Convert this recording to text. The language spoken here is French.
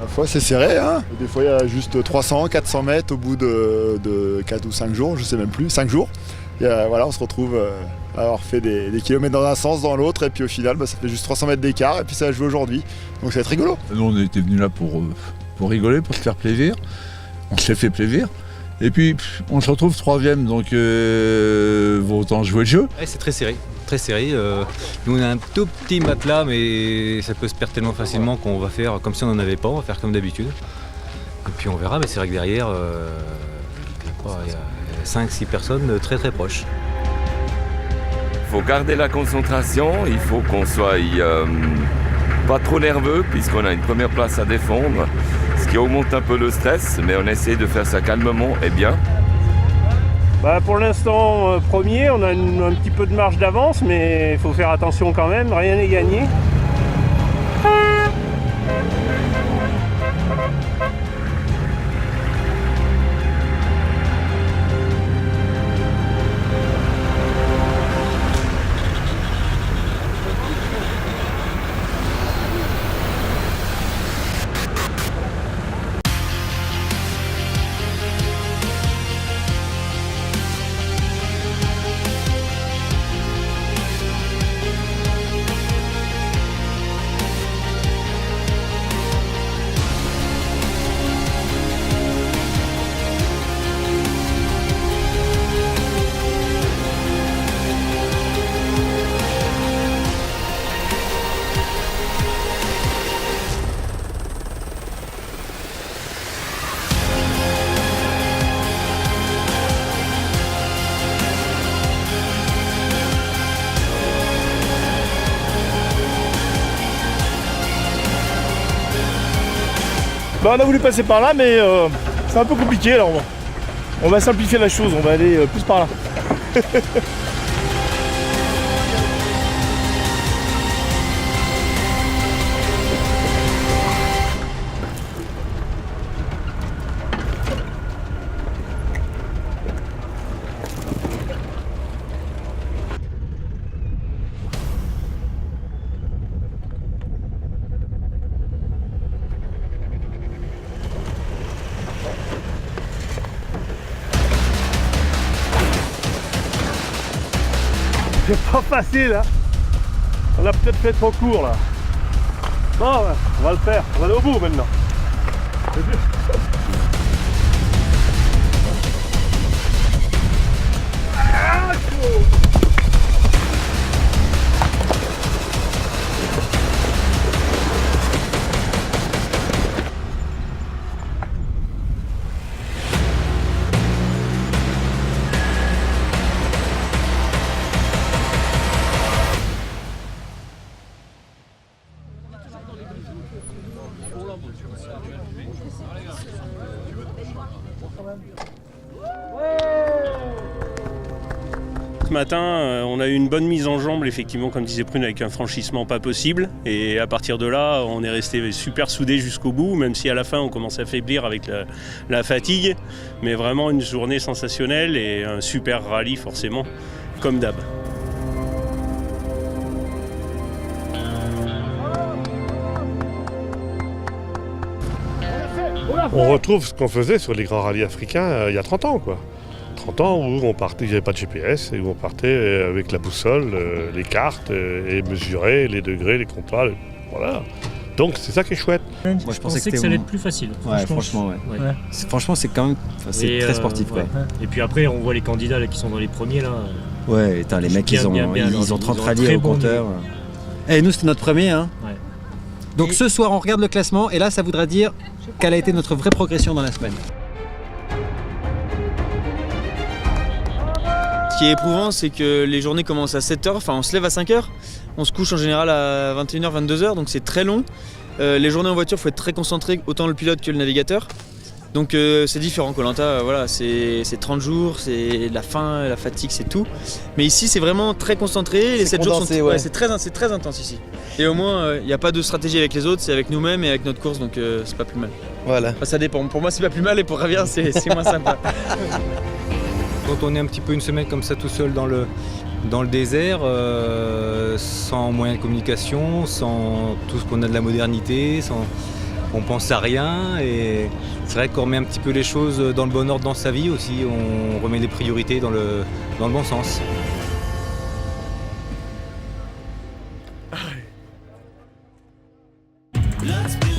La fois c'est serré, hein. Des fois il y a juste 300, 400 mètres au bout de 4 ou 5 jours, je sais même plus, 5 jours. Et voilà, on se retrouve à avoir fait des kilomètres dans un sens, dans l'autre, et puis au final ça fait juste 300 mètres d'écart, et puis ça va jouer aujourd'hui. Donc ça va être rigolo. Nous on était venus là pour rigoler, pour se faire plaisir. On s'est fait plaisir. Et puis on se retrouve 3e, donc vaut autant jouer le jeu. Ouais, c'est très serré. Très serré. Nous on a un tout petit matelas, mais ça peut se perdre tellement facilement qu'on va faire comme si on n'en avait pas, on va faire comme d'habitude. Et puis on verra, mais c'est vrai que derrière, il y a 5-6 personnes très très proches. Il faut garder la concentration, il faut qu'on soit pas trop nerveux puisqu'on a une première place à défendre, ce qui augmente un peu le stress, mais on essaie de faire ça calmement et bien. Pour l'instant, premier, on a un petit peu de marge d'avance, mais il faut faire attention quand même, rien n'est gagné. On a voulu passer par là, mais c'est un peu compliqué. Alors on va simplifier la chose, on va aller plus par là. C'est pas facile, hein. On a peut-être fait trop court là. Bon, on va le faire, on va aller au bout maintenant. C'est dur. Ce matin, on a eu une bonne mise en jambe, effectivement, comme disait Prune, avec un franchissement pas possible. Et à partir de là, on est resté super soudés jusqu'au bout, même si à la fin, on commence à faiblir avec la fatigue. Mais vraiment une journée sensationnelle et un super rallye, forcément, comme d'hab. On retrouve ce qu'on faisait sur les grands rallyes africains il y a 30 ans, quoi. 30 ans où on partait, il n'y avait pas de GPS, et où on partait avec la boussole, les cartes, et mesurer les degrés, les compas, voilà. Donc c'est ça qui est chouette. Moi je pensais que ça allait être plus facile. Ouais, franchement, ouais. Franchement, c'est quand même très sportif. Ouais. Et puis après, on voit les candidats là, qui sont dans les premiers là. Ouais, les mecs, ils ont 30 rallyes au compteur. Et nous, c'était notre premier. Hein. Ouais. Donc ce soir, on regarde le classement, et là, ça voudra dire quelle a été notre vraie progression dans la semaine. Ce qui est éprouvant, c'est que les journées commencent à 7h, enfin on se lève à 5h, on se couche en général à 21h, 22h, donc c'est très long. Les journées en voiture, il faut être très concentré, autant le pilote que le navigateur. Donc c'est différent, Koh-Lanta, voilà, c'est 30 jours, c'est la faim, la fatigue, c'est tout. Mais ici, c'est vraiment très concentré, les 7 jours sont c'est très intense ici. Et au moins, il n'y a pas de stratégie avec les autres, c'est avec nous-mêmes et avec notre course, donc c'est pas plus mal. Voilà. Enfin, ça dépend, pour moi c'est pas plus mal et pour Ravien c'est moins sympa. quand on est un petit peu une semaine comme ça tout seul dans le désert, sans moyens de communication, sans tout ce qu'on a de la modernité, on pense à rien et c'est vrai qu'on remet un petit peu les choses dans le bon ordre dans sa vie aussi, on remet les priorités dans le bon sens. Let's be